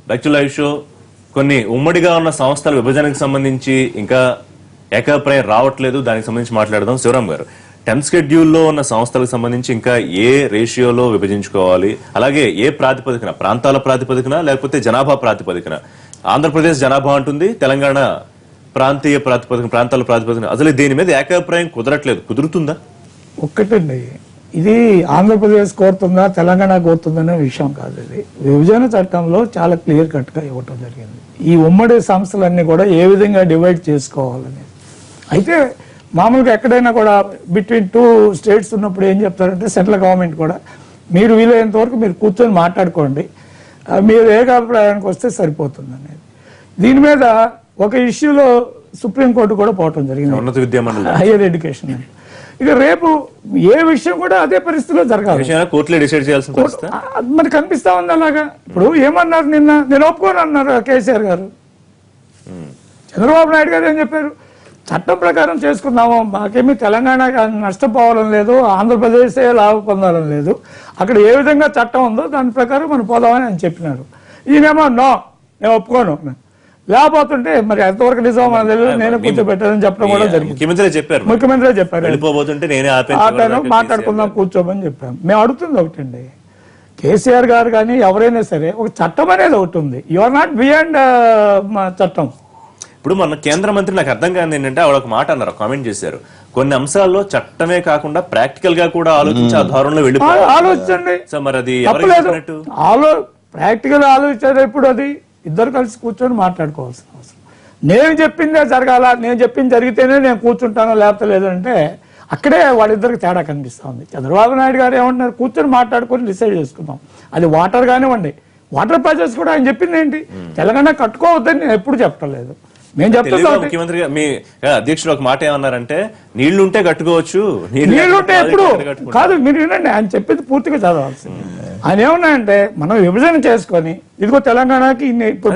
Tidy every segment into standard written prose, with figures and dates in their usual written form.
Back to live show. కొన్ని ఉమ్మడిగా ఉన్న సంస్థల విభజనకు సంబంధించి ఇంకా ఏకాభిప్రాయం రావట్లేదు, దానికి సంబంధించి మాట్లాడదాం. శివరాం గారు, 10th షెడ్యూల్లో ఉన్న సంస్థలకు సంబంధించి ఇంకా ఏ రేషియోలో విభజించుకోవాలి, అలాగే ఏ ప్రాతిపదికన, ప్రాంతాల ప్రాతిపదికన లేకపోతే జనాభా ప్రాతిపదికన? ఆంధ్రప్రదేశ్ జనాభా ఉంటుంది, తెలంగాణ ప్రాంతీయ ప్రాతిపదికన, ప్రాంతాల ప్రాతిపదికన. అసలు దీని మీద ఏకాభిప్రాయం కుదరట్లేదు, కుదురుతుందా? ఒక్కటండి, ఇది ఆంధ్రప్రదేశ్ కోరుతుందా తెలంగాణ కోరుతుందనే విషయం కాదు. ఇది విభజన చట్టంలో చాలా క్లియర్ కట్ గా ఇవ్వటం జరిగింది. ఈ ఉమ్మడి సంస్థలన్నీ కూడా ఏ విధంగా డివైడ్ చేసుకోవాలని. అయితే మామూలుగా ఎక్కడైనా కూడా బిట్వీన్ 2 స్టేట్స్ ఉన్నప్పుడు ఏం చెప్తారంటే సెంట్రల్ గవర్నమెంట్ కూడా మీరు వీలైనంత వరకు మీరు కూర్చొని మాట్లాడుకోండి, మీరు ఏకాభిప్రాయానికి వస్తే సరిపోతుంది అనేది. దీని మీద ఒక ఇష్యూలో సుప్రీంకోర్టు కూడా పోవటం జరిగింది, ఉన్నత విద్యామండలి, హైయర్ ఎడ్యుకేషన్. ఇక రేపు ఏ విషయం కూడా అదే పరిస్థితిలో జరగాలి, కోర్టులో డిసైడ్ చేయాల్సిన పరిస్థితి మనకు కనిపిస్తా ఉంది. అలాగా ఇప్పుడు ఏమన్నారు నిన్న, నేను ఒప్పుకోను అన్నారు కేసీఆర్ గారు. చంద్రబాబు నాయుడు గారు ఏం చెప్పారు, చట్టం ప్రకారం చేసుకుందాము, మాకేమీ తెలంగాణ నష్టపోవాలని లేదు, ఆంధ్రప్రదేశే లాభ పొందాలని లేదు, అక్కడ ఏ విధంగా చట్టం ఉందో దాని ప్రకారం మనం పోదామని ఆయన చెప్పినారు. ఈయనేమో నో, నేను ఒప్పుకోను, లేకపోతుంటే మరి ఎంతవరకు నిజం మన తెలియదు, నేను కూర్చోబెట్టాలని చెప్పడం కూడా జరిగింది. ముఖ్యమంత్రి చెప్పారు ఆపాను, మాట్లాడుకుందాం కూర్చోమని చెప్పాము. మేము అడుగుతుంది ఒకటండి, కేసీఆర్ గారు కానీ ఎవరైనా సరే ఒక చట్టం అనేది ఒకటి ఉంది, యు ఆర్ నాట్ బియాండ్ చట్టం. ఇప్పుడు మన కేంద్ర మంత్రి నాకు అర్థం కాదు ఏంటంటే ఆవిడ ఒక మాట అన్నారు, కామెంట్ చేశారు, కొన్ని అంశాల్లో చట్టమే కాకుండా ప్రాక్టికల్ గా కూడా ఆలోచించి ఆ ధోరణిలో వెళ్ళిపోయి ఆలోచించండి. మరి అది ప్రాక్టికల్ ఆలోచించారు. ఇప్పుడు అది ఇద్దరు కలిసి కూర్చొని మాట్లాడుకోవాల్సిన అవసరం. నేను చెప్పిందే జరగాల, నేను చెప్పింది జరిగితేనే నేను కూర్చుంటానో లేకపోతే లేదంటే అక్కడే వాళ్ళిద్దరికి తేడా కనిపిస్తా ఉంది. చంద్రబాబు నాయుడు గారు ఏమంటున్నారు, కూర్చొని మాట్లాడుకొని డిసైడ్ చేసుకుందాం. అది వాటర్ కానివ్వండి, వాటర్ ప్రాజెక్ట్స్ కూడా ఆయన చెప్పింది ఏంటి, తెలంగాణ కట్టుకోవద్దని నేను ఎప్పుడు చెప్పలేదు. మేము చెప్తున్నాం, ముఖ్యమంత్రి మీ అధ్యక్షుడు ఒక మాట ఏమన్నారంటే నీళ్లుంటే కట్టుకోవచ్చు, నీళ్లుంటే ఎప్పుడు కాదు. మీరు వినండి, ఆయన చెప్పింది పూర్తిగా చదవాల్సింది. ఆయన ఏమన్నాయంటే మనం విభజన చేసుకొని ఇదిగో తెలంగాణకి ఇప్పుడు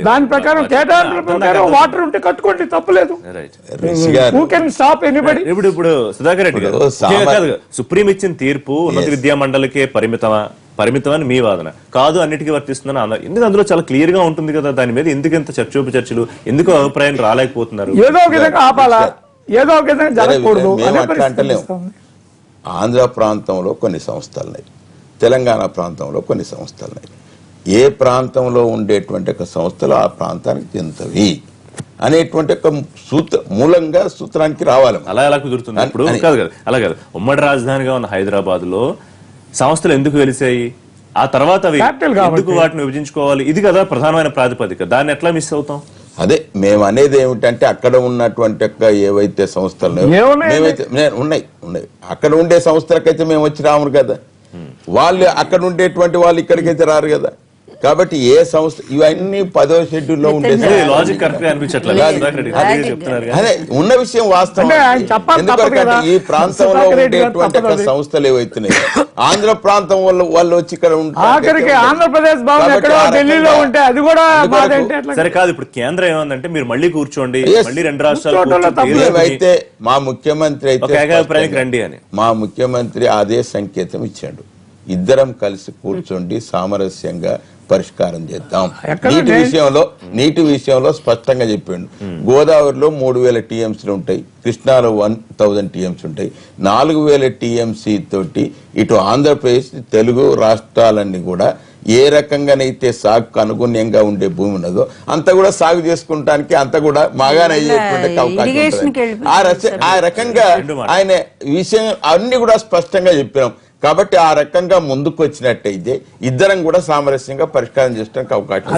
దాని ప్రకారం కేటాయింపుల ప్రకారం వాటర్ ఉంటే కట్టుకోండి, తప్పలేదు. ఇప్పుడు సుధాకర్ రెడ్డి గారు, సుప్రీం ఇచ్చిన తీర్పు ఉన్నత విద్యా మండలికే పరిమితమని మీ వాదన కాదు, అన్నిటికీ వర్తిస్తుందని అన్నారు. ఎందుకు అందులో చాలా క్లియర్ గా ఉంటుంది కదా, దాని మీద ఎందుకు ఇంత చర్చలు, ఎందుకు అభిప్రాయం రాలేకపోతున్నారు? ఏదో ఒక విధంగా ఆపాలా, ఏదో ఒక విధంగా జరగకూడదు. ఆంధ్ర ప్రాంతంలో కొన్ని సంస్థలున్నాయి, తెలంగాణ ప్రాంతంలో కొన్ని సంస్థలున్నాయి. ఏ ప్రాంతంలో ఉండేటువంటి ఒక సంస్థలు ఆ ప్రాంతానికి చెందుతవి అనేటువంటి ఒక మూలంగా సూత్రానికి రావాలి. అలా ఎలా కుదురుతుంది? ఇప్పుడు కాదు కదా, అలా కాదు. ఉమ్మడి రాజధానిగా ఉన్న హైదరాబాద్ లో సంస్థలు ఎందుకు వెలిసాయి, ఆ తర్వాత ఎందుకు వాటిని విభజించుకోవాలి, ఇది కదా ప్రధానమైన ప్రాతిపదిక. దాన్ని ఎట్లా మిస్ అవుతాం? అదే మేము అనేది ఏమిటంటే అక్కడ ఉన్నటువంటి ఏవైతే సంస్థలు ఉన్నాయి అక్కడ ఉండే సంస్థలకైతే మేము వచ్చి రాము కదా, వాళ్ళు అక్కడ ఉండేటువంటి వాళ్ళు ఇక్కడికైతే రారు కదా. కాబట్టి ఏ సంస్థ ఇవన్నీ 10వ షెడ్యూల్లో ఉండే అదే ఉన్న విషయం వాస్తవం. ఎందుకంటే ఈ ప్రాంతంలో ఉండేటువంటి సంస్థలు ఏవైతున్నాయి ఆంధ్ర ప్రాంతం వాళ్ళు వచ్చి ఇక్కడ సరే కాదు. ఇప్పుడు కేంద్రం ఏమందంటే మీరు మళ్ళీ కూర్చోండి, మళ్ళీ 2 రాష్ట్రాలు అయితే మా ముఖ్యమంత్రి అయితే రండి అని మా ముఖ్యమంత్రి అదే సంకేతం ఇచ్చాడు, ఇద్దరం కలిసి కూర్చోండి సామరస్యంగా పరిష్కారం చేద్దాం. నీటి విషయంలో స్పష్టంగా చెప్పిండు. గోదావరిలో 3000 టీఎంసీలు ఉంటాయి, కృష్ణాలో 1000 టీఎంసీ ఉంటాయి. 4000 టీఎంసీ తోటి ఇటు ఆంధ్రప్రదేశ్ తెలుగు రాష్ట్రాలన్నీ కూడా ఏ రకంగానైతే సాగుకు అనుగుణ్యంగా ఉండే భూమి ఉన్నదో అంత కూడా సాగు చేసుకుంటానికి అంత కూడా బాగానే అయ్యేటువంటి అవకాశం. ఆ రకంగా ఆయన విషయం అన్ని కూడా స్పష్టంగా చెప్పినాం. కాబట్టి ఆ రకంగా ముందుకు వచ్చినట్టయితే ఇద్దరం కూడా సామరస్యంగా పరిష్కారం చేయడానికి అవకాశం.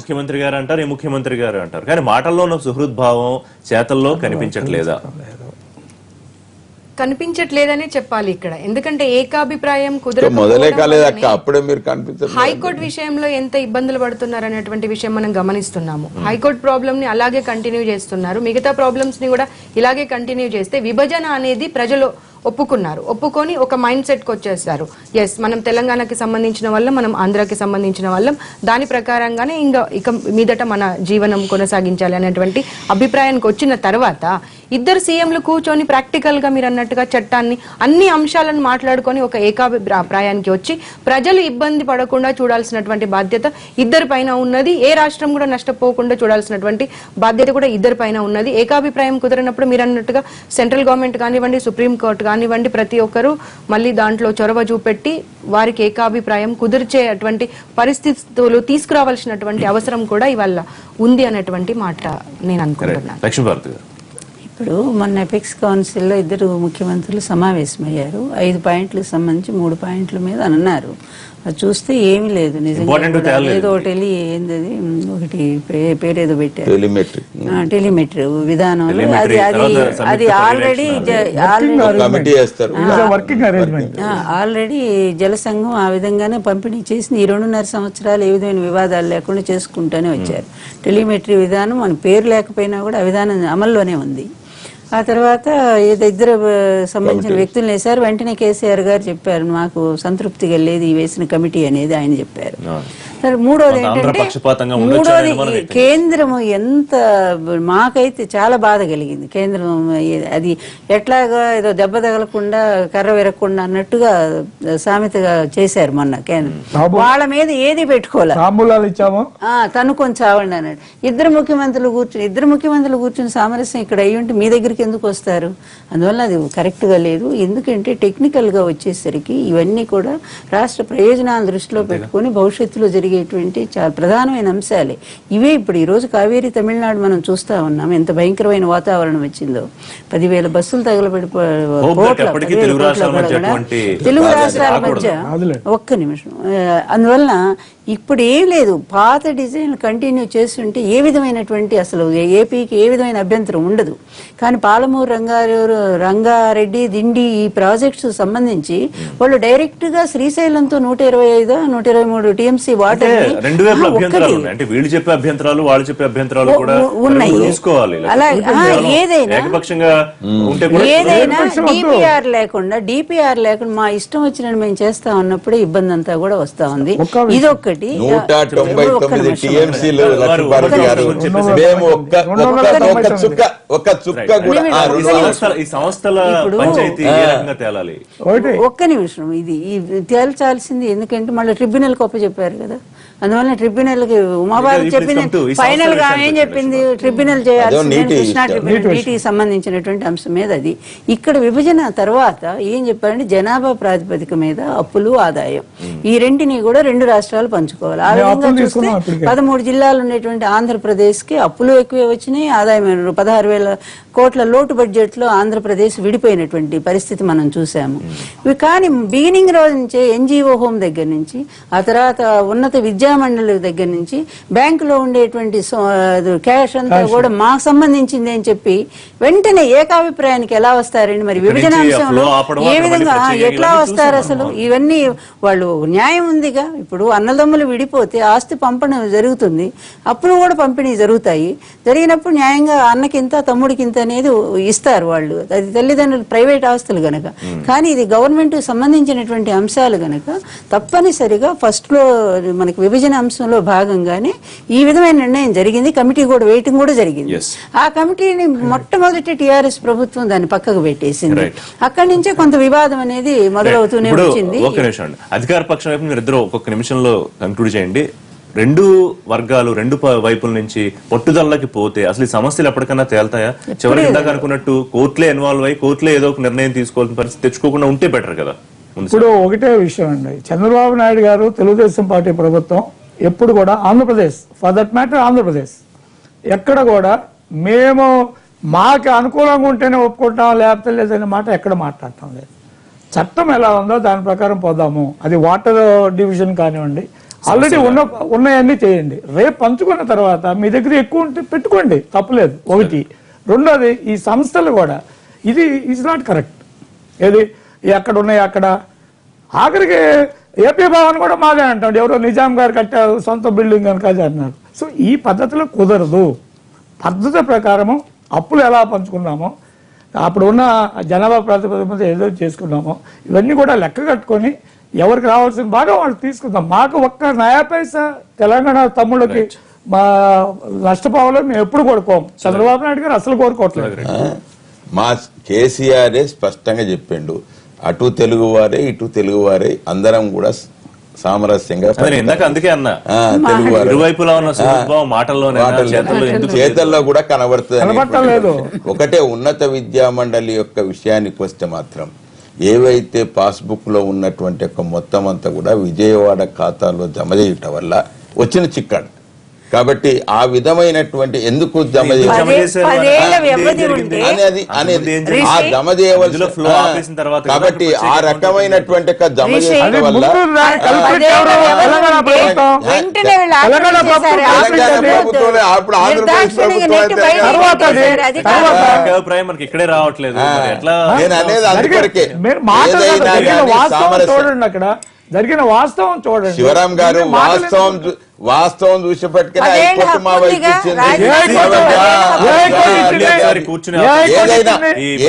ముఖ్యమంత్రి గారు అంటారు, ఈ ముఖ్యమంత్రి గారు అంటారు, కానీ మాటల్లో ఉన్న సుహృద్భావం చేతల్లో కనిపించట్లేదా? కనిపించట్లేదనే చెప్పాలి ఇక్కడ. ఎందుకంటే ఏకాభిప్రాయం హైకోర్టు విషయంలో ఎంత ఇబ్బందులు పడుతున్నారు అనేటువంటి విషయం మనం గమనిస్తున్నాము. హైకోర్టు ప్రాబ్లమ్ ని అలాగే కంటిన్యూ చేస్తున్నారు, మిగతా ప్రాబ్లమ్స్ ని కూడా ఇలాగే కంటిన్యూ చేస్తే విభజన అనేది ప్రజలు ఒప్పుకొని ఒక మైండ్ సెట్ కి వచ్చేస్తారు. ఎస్, మనం తెలంగాణకి సంబంధించిన వాళ్ళం, మనం ఆంధ్రాకి సంబంధించిన వాళ్ళం, దాని ప్రకారంగానే ఇక మీదట మన జీవనం కొనసాగించాలి అనేటువంటి అభిప్రాయానికి వచ్చిన తర్వాత ఇద్దరు సీఎంలు కూర్చొని ప్రాక్టికల్ గా మీరు అన్నట్టుగా చట్టాన్ని అన్ని అంశాలను మాట్లాడుకొని ఒక ఏకాభిప్రాయానికి వచ్చి ప్రజలు ఇబ్బంది పడకుండా చూడాల్సినటువంటి బాధ్యత ఇద్దరి పైన ఉన్నది. ఏ రాష్ట్రం కూడా నష్టపోకుండా చూడాల్సినటువంటి బాధ్యత కూడా ఇద్దరి పైన ఉన్నది. ఏకాభిప్రాయం కుదిరినప్పుడు మీరు అన్నట్టుగా సెంట్రల్ గవర్నమెంట్ కానివ్వండి, సుప్రీం కోర్టు కానివ్వండి, ప్రతి ఒక్కరూ మళ్ళీ దాంట్లో చొరవ చూపెట్టి వారికి ఏకాభిప్రాయం కుదిర్చేటువంటి పరిస్థితులు తీసుకురావాల్సినటువంటి అవసరం కూడా ఇవాళ ఉంది అనేటువంటి మాట నేను అనుకుంటున్నాను. లక్ష్మీభారతి గారు, ఇప్పుడు మొన్న ఎపెక్స్ కౌన్సిల్లో ఇద్దరు ముఖ్యమంత్రులు సమావేశమయ్యారు. 5 పాయింట్లకు సంబంధించి 3 పాయింట్ల మీద అన్నారు. అది చూస్తే ఏమీ లేదు నిజంగా. ఏదో ఒకటి ఏంటది, ఒకటి పేరేదో పెట్టారు, టెలిమెట్రీ విధానంలో. అది ఆల్రెడీ జలసంఘం ఆ విధంగానే పంపిణీ చేసి ఈ 2.5 సంవత్సరాలు ఏ విధమైన వివాదాలు లేకుండా చేసుకుంటూనే వచ్చారు. టెలిమెట్రీ విధానం మన పేరు లేకపోయినా కూడా ఆ విధానం అమల్లోనే ఉంది. ఆ తర్వాత ఇద్దరు సంబంధించిన వ్యక్తులను వేశారు. వెంటనే కేసీఆర్ గారు చెప్పారు, మాకు సంతృప్తిగా లేదు ఈ వేసిన కమిటీ అనేది ఆయన చెప్పారు. మూడోది ఏంటంటే కేంద్రము ఎంత, మాకైతే చాలా బాధ కలిగింది. కేంద్రం అది ఎట్లాగా ఏదో దెబ్బ తగలకుండా కర్ర విరగకుండా అన్నట్టుగా సామెతగా చేశారు మొన్న కేంద్రం. వాళ్ళ మీద ఏది పెట్టుకోవాలి, తనుకొని చావండి అన్నాడు. ఇద్దరు ముఖ్యమంత్రులు కూర్చుని సామరస్యం ఇక్కడ అయ్యి ఉంటే మీ దగ్గరికి ఎందుకు వస్తారు? అందువల్ల అది కరెక్ట్ గా లేదు. ఎందుకంటే టెక్నికల్ గా వచ్చేసరికి ఇవన్నీ కూడా రాష్ట్ర ప్రయోజనాలను దృష్టిలో పెట్టుకుని భవిష్యత్తులో జరిగేటువంటి చాలా ప్రధానమైన అంశాలే ఇవే. ఇప్పుడు ఈ రోజు కావేరీ తమిళనాడు మనం చూస్తా ఉన్నాం, ఎంత భయంకరమైన వాతావరణం వచ్చిందో. 10,000 బస్సులు తగలబడి తెలుగు రాష్ట్రాల మధ్య. ఒక్క నిమిషం. అందువల్ల ఇప్పుడు ఏం లేదు, పాత డిజైన్ కంటిన్యూ చేస్తుంటే ఏ విధమైనటువంటి అసలు ఏపీకి ఏ విధమైన అభ్యంతరం ఉండదు. కానీ పాలమూరు రంగారెడ్డి దిండి ఈ ప్రాజెక్ట్స్ సంబంధించి వాళ్ళు డైరెక్ట్ గా శ్రీశైలంతో 125-123 టీఎంసీ వాటర్ ఏదైనా డిపిఆర్ లేకుండా మా ఇష్టం వచ్చినట్టు మేము చేస్తా ఉన్నప్పుడే ఇబ్బంది అంతా కూడా వస్తా ఉంది. ఇదొక్కటి. 199 టీఎంసీలు ఒక్క నిమిషం, ఇది తేల్చాల్సింది. ఎందుకంటే మళ్ళీ ట్రిబ్యునల్ కి చెప్పారు కదా, అందువల్ల ట్రిబ్యునల్ కి ఉమాబాబు చెప్పింది ఫైనల్ గా ఏం చెప్పింది, ట్రిబ్యునల్ చేయాల్సింది కృష్ణా ట్రిబ్యునల్ నీటికి సంబంధించినటువంటి అంశం మీద. అది ఇక్కడ విభజన తర్వాత ఏం చెప్పారంటే జనాభా ప్రాతిపదిక మీద అప్పులు ఆదాయం ఈ రెంటిని కూడా 2 రాష్ట్రాలు పంచుకోవాలి. ఆ విధంగా చూస్తే 13 జిల్లాలు ఉన్నటువంటి ఆంధ్రప్రదేశ్ కి అప్పులు ఎక్కువే వచ్చినాయి, ఆదాయం 16,000 కోట్ల లోటు బడ్జెట్ లో ఆంధ్రప్రదేశ్ విడిపోయినటువంటి పరిస్థితి మనం చూసాము. కానీ బిగినింగ్ రోజు నుంచే ఎన్జిఓ హోమ్ దగ్గర నుంచి, ఆ తర్వాత ఉన్నత విద్యామండలి దగ్గర నుంచి, బ్యాంకులో ఉండేటువంటి క్యాష్ అంతా కూడా మాకు సంబంధించింది అని చెప్పి వెంటనే ఏకాభిప్రాయానికి ఎలా వస్తారండి? మరి విభజన అంశంలో ఏ విధంగా ఎట్లా వస్తారు అసలు? ఇవన్నీ వాళ్ళు న్యాయం ఉందిగా. ఇప్పుడు అన్నదమ్ములు విడిపోతే ఆస్తి పంపడం జరుగుతుంది, అప్పుడు కూడా పంపిణీ జరుగుతాయి. జరిగినప్పుడు న్యాయంగా అన్నకింత తమ్ముడికింత అనేది ఇస్తారు వాళ్ళు. అది తల్లిదండ్రులు ప్రైవేట్ ఆస్తులు గనక. కానీ ఇది గవర్నమెంట్ సంబంధించినటువంటి అంశాలు గనక తప్పనిసరిగా ఫస్ట్ లో మనకి విభజన అంశంలో భాగంగానే ఈ విధమైన నిర్ణయం జరిగింది. కమిటీ కూడా వెయిటింగ్ కూడా జరిగింది. ఆ కమిటీని మొట్టమొదటి టిఆర్ఎస్ ప్రభుత్వం దాన్ని పక్కకు పెట్టేసింది. అక్కడి నుంచే కొంత వివాదం అనేది మొదలవుతూనే వచ్చింది. అధికార పక్షం వైపు మీరు ఇద్దరు ఒక్కొక్క నిమిషంలో కంక్లూడ్ చేయండి. 2 వర్గాలు 2 వైపుల నుంచి పట్టుదలకి పోతే అసలు ఈ సమస్యలు ఎప్పటికన్నా తేల్తాయా? చివరికి ఇందాక అనుకున్నట్టు కోర్టులే ఇన్వాల్వ్ అయ్యి కోర్టులే ఏదో ఒక నిర్ణయం తీసుకోవాల్సిన పరిస్థితి తెచ్చుకోకుండా ఉంటే బెటర్ కదా. ఇప్పుడు ఒకటే విషయం అండి, చంద్రబాబు నాయుడు గారు తెలుగుదేశం పార్టీ ప్రభుత్వం ఎప్పుడు కూడా Andhra Pradesh, for that matter Andhra Pradesh, ఎక్కడ కూడా మేము మాకు అనుకూలంగా ఉంటేనే ఒప్పుకుంటాం లేకపోతే లేదనే మాట ఎక్కడ మాట్లాడటం లేదు. చట్టం ఎలా ఉందో దాని ప్రకారం పోదాము. అది వాటర్ డివిజన్ కానివ్వండి, ఆల్రెడీ ఉన్నాయన్నీ చేయండి. రేపు పంచుకున్న తర్వాత మీ దగ్గర ఎక్కువ ఉంటే పెట్టుకోండి, తప్పులేదు. ఒకటి. రెండోది, ఈ సంస్థలు కూడా ఇది ఈజ్ నాట్ కరెక్ట్. ఏది ఎక్కడ ఉన్నాయి అక్కడ ఆఖరికి ఏపీ భవన్ కూడా మాదే అంటాడు. ఎవరో నిజాం గారు కట్టారు సొంత బిల్డింగ్ కనుక అది అన్నారు. సో ఈ పద్ధతిలో కుదరదు. పద్ధతి ప్రకారము అప్పులు ఎలా పంచుకున్నామో, అప్పుడు ఉన్న జనాభా ప్రాతిపదిక ఏదో చేసుకున్నామో ఇవన్నీ కూడా లెక్క కట్టుకొని ఎవరికి రావాల్సిన బాగా వాళ్ళు తీసుకుందాం. మాకు ఒక్క నయా పైసా తెలంగాణ తమ్ముళ్ళకి మా నష్టపోవాలని మేము ఎప్పుడు కోరుకోం. చంద్రబాబు నాయుడు గారు అసలు కోరుకోవట్లేదు. మా కేసీఆరే స్పష్టంగా చెప్పిండు, అటు తెలుగువారే ఇటు తెలుగువారే అందరం కూడా సామరస్యంగా అదే నేను ఇందాక అందుకే అన్నా తెలుగువారు ఇరువైపులా ఉన్న సుహృద్భావం మాటల్లోనే చేతల్లో ఎందుకు చేతల్లో కూడా కనబడతలేదు. కనబడుతుంది. ఒకటే ఉన్నత విద్యా మండలి యొక్క విషయానికి వస్తే మాత్రం ఏవైతే పాస్బుక్ లో ఉన్నటువంటి యొక్క మొత్తం అంతా కూడా విజయవాడ ఖాతాలో జమ చేయటం వల్ల వచ్చిన చిక్కాడు. కాబట్టి ఆ విధమైనటువంటి ఎందుకు జమ పదేళ్ల వ్యవధి ఉంటే అనేది ఆ జమ చేయవలసిన ఫ్లో ఆపేసిన తర్వాత కాబట్టి ఆ రకమైనటువంటి యొక్క జమ చేయడం అది వల్ల ముందు కల్పిట్ ఎవరు? తెలంగాణ ప్రభుత్వం. వెంటనే వీళ్ళు తెలంగాణ ఆపరేట్ చేశారు. తెలంగాణ ఆపరేట్ ప్రభుత్వంలో అప్పుడు ఆంధ్రప్రదేశ్ నిర్దాక్షిణ్యంగా నెట్టి ప్రభుత్వం బయటికి తర్వాత తీశారు. అది తర్వాత కాదు. అభిప్రాయం మనకి ఇక్కడే రావట్లేదు మరి ఎట్లా నేను అనేది అందుకొరకే మీరు మాటలు కాదు, ఏదైనా జరిగిన కానీ వాస్తవం సామరస్యం. చూడండి, అక్కడ జరిగిన వాస్తవం చూడండి. శివరాం గారు మీరు మాటలు వాస్తవం చూసి పట్టుకుని పదేళ్ల హైకోర్టు మా వైపు హక్కుగా ఇచ్చింది. రాజధాని కాబట్టి ఒకసారి కూర్చుని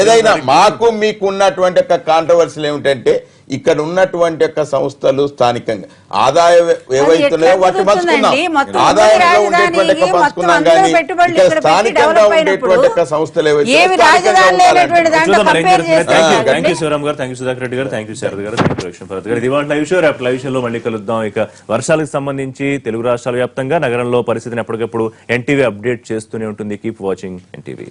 ఏదైనా మాకు మీకు ఉన్నటువంటి యొక్క కాంట్రవర్సీలు ఏమిటంటే ఇక్కడ ఉన్నటువంటి యొక్క సంస్థలు స్థానికంగా ఆదాయం ఏవైతున్నాయో వాటి పంచుకున్నాం, మొత్తం ఆదాయంలో రాజధానికి ఉండేటువంటి యొక్క మొత్తం పంచుకున్నాం అందరూ కానీ పెట్టుబడులు ఇక్కడ ఇక్కడ పెట్టి స్థానికంగా డెవలప్ ఉండేటువంటి యొక్క సంస్థలు ఏవి ఏవైతే రాజధాని లేనటువంటి దాంట్లో కంపేర్ చేస్తారు. థ్యాంక్ యూ శివరామ్ గారు, థ్యాంక్ యూ సుధాకర్ రెడ్డి గారు, థ్యాంక్ యూ శారద గారు, థ్యాంక్ యూ లక్ష్మీ భరత్ గారు. ఇది వాళ్ళ లైవ్ షో. రేపు లైవ్ షోలో మళ్ళీ కలుద్దాం. ఇక వర్షాలకు సంబంధించి తెలుగు రాష్ట్రాల వ్యాప్తంగా నగరంలో పరిస్థితిని ఎప్పటికప్పుడు ఎన్టీవీ అప్డేట్ చేస్తూనే ఉంటుంది. Keep watching NTV.